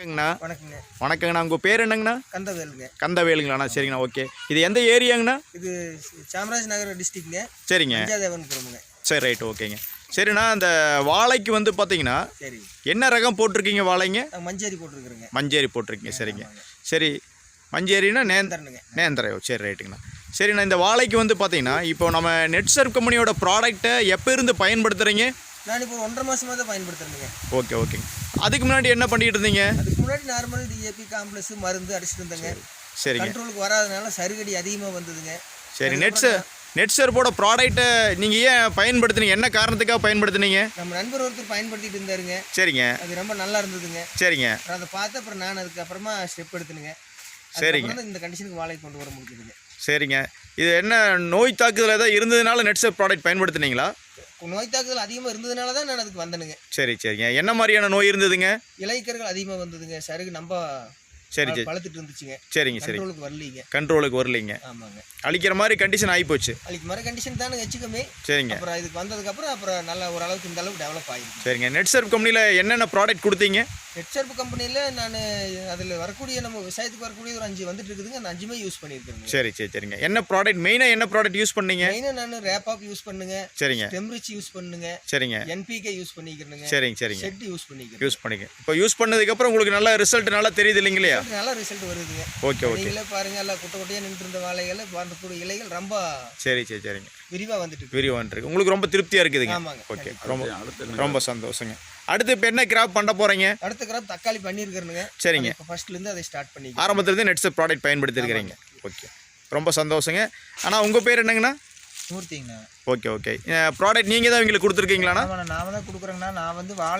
வணக்கங்கண்ணா. வணக்கங்க. வணக்கங்கண்ணா. உங்கள் பேர் என்னங்கண்ணா? கந்தவேலுங்க. கந்தவேலுங்களாண்ணா. சரிங்கண்ணா. ஓகே. இது எந்த ஏரியாங்கண்ணா? இது சாமராஜ் நகர் டிஸ்ட்ரிக்ட்ங்க. சரிங்க. பஞ்சாதேவன்புரமுங்க. சரி, ரைட், ஓகேங்க. சரிண்ணா, அந்த வாழைக்கு வந்து பார்த்தீங்கன்னா சரி. என்ன ரகம் போட்டிருக்கீங்க வாழைங்க? மஞ்சேரி போட்டிருக்கிறேங்க. மஞ்சேரி போட்டிருக்கீங்க. சரிங்க. சரி, மஞ்சேரினா நேந்திரனுங்க. நேந்திரையோ. சரி, ரைட்டுங்கண்ணா. சரிண்ணா, இந்த வாழைக்கு வந்து பார்த்தீங்கன்னா இப்போ நம்ம நெட்சர்வ் கம்பெனியோட ப்ராடக்ட்டை எப்போ இருந்து பயன்படுத்துகிறீங்க? நான் இப்போ 1.5 மாசமாக தான் பயன்படுத்துறேங்க. ஓகே, ஓகேங்க. அதுக்கு முன்னாடி என்ன பண்ணிட்டு இருந்தீங்க? அதுக்கு முன்னாடி நார்மல் டிஏபி காம்ப்ளெக்ஸ் மருந்து அடிச்சிட்டு இருந்தேங்க. சரிங்க. கண்ட்ரோலுக்கு வராதனால சருகடி அதிகமாக வந்ததுங்க. சரி, நெட்சர்வோட ப்ராடக்ட்டை நீங்கள் ஏன் பயன்படுத்துனீங்க? என்ன காரணத்துக்காக பயன்படுத்துனீங்க? நம்ம நண்பர் ஒருத்தர் பயன்படுத்திட்டு இருந்தாருங்க. சரிங்க. அது ரொம்ப நல்லா இருந்ததுங்க. சரிங்க. அப்புறம் அதை பார்த்து அப்புறம் நான் அதுக்கப்புறமா ஸ்டெப் எடுத்துனுங்க. சரிங்க. இந்த கண்டிஷனுக்கு வாழை கொண்டு வர முடியுதுங்க. சரிங்க. இது என்ன நோய் தாக்குதல் ஏதாவது இருந்ததுனால நெட்சர்வ் ப்ராடக்ட் பயன்படுத்துனீங்களா? நோய் தாக்குதல் அதிகமாக இருந்ததுனால தான் நான் அதுக்கு வந்தேனுங்க. சரிங்க. என்ன மாதிரியான நோய் இருந்ததுங்க? இலைக்கர்கள் அதிகமாக வந்ததுங்க. சருகு நம்ம சரி. பழுத்துட்டு இருந்துச்சுங்க. சரிங்க. கண்ட்ரோலுக்கு வரலீங்க. ஆமாங்க. அழிக்கிற மாதிரி கண்டிஷன் ஆகிப்போச்சு. அழிக்க மாதிரி கண்டிஷன் தானே வச்சுக்கமே. சரிங்க. அப்புறம் இதுக்கு வந்ததுக்கப்புறம் அப்புறம் நல்லா ஓரளவுக்கு இந்த அளவுக்கு டெவலப் ஆகிருக்கு. சரிங்க. நெட்சர்வ் கம்பெனியில் என்னென்ன ப்ராடக்ட் கொடுத்தீங்க? நெட்சர்வ் கம்பெனியில் நான் அதில் வரக்கூடிய நம்ம விவசாயத்துக்கு வரக்கூடிய ஒரு 5 வந்துட்டு இருக்குதுங்க. அந்த 5மே யூஸ் பண்ணியிருக்கேங்க. சரிங்க. என்ன ப்ராடக்ட் மெயினாக என்ன ப்ராடக்ட் யூஸ் பண்ணீங்க? மெயினாக நான் ரேப்பாப் யூஸ் பண்ணுங்க. சரிங்க. டெம்ரிச் யூஸ் பண்ணுங்க. சரிங்க. என்பிகே யூஸ் பண்ணிக்கிறேங்க. சரிங்க. செட் யூஸ் பண்ணிக்கிறேன். யூஸ் பண்ணிக்க. இப்போ யூஸ் பண்ணதுக்கப்புறம் உங்களுக்கு நல்ல ரிசல்ட் நல்லா தெரியுது இல்லைங்களா? நல்ல ரிசல்ட் வருதுங்க. ஓகே. நீங்களே பாருங்க, எல்லாம் குட்டை குட்டையாக நின்று இருந்த வாழைகள் வரக்கூடிய இலைகள் ரொம்ப சரிங்க. விரிவாக வந்துட்டு இருக்கு. உங்களுக்கு ரொம்ப திருப்தியாக இருக்குதுங்க. ஆமாங்க. ஓகே. ரொம்ப சந்தோஷங்க. அடுத்து இப்போ என்ன கிராப் பண்ண போகிறீங்க? அடுத்த கிராப் தக்காளி பண்ணியிருக்கிறேங்க. சரிங்க. இப்போ ஃபர்ஸ்ட்லேருந்து அதை ஸ்டார்ட் பண்ணி ஆரம்பத்துலேருந்து நெட்சர்வ் ப்ராடக்ட் பயன்படுத்தியிருக்கிறீங்க. ஓகே, ரொம்ப சந்தோஷங்க. ஆனால் உங்கள் பேர் என்னங்கண்ணா? மூர்த்திங்கண்ணா. ஓகே. ப்ராடக்ட் நீங்கள் தான் இவங்களுக்கு கொடுத்துருக்கீங்களாண்ணா? நாம தான் கொடுக்குறேங்கண்ணா. நான் வந்து வாழை